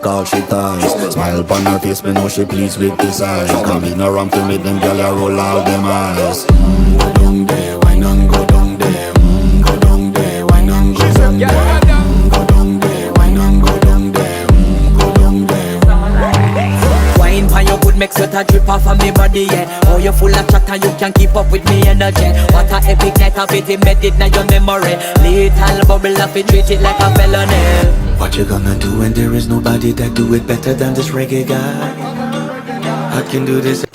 all she ties. Smile upon her face, me know she pleased with this eyes. Come in around to make them gyal a roll out them eyes. Go down there, why not go down there? Go down there, why not go down there? Go down there, why not go down there? Go down there. Wine pan your good make sweat a drip off of me body, yeah. Oh, you full of chatter, you can keep up with me energy. What a epic night of it, embedded in your memory. Little bubble up, it treat it like a felony. What you gonna do when there is nobody that do it better than this reggae guy? I can do this.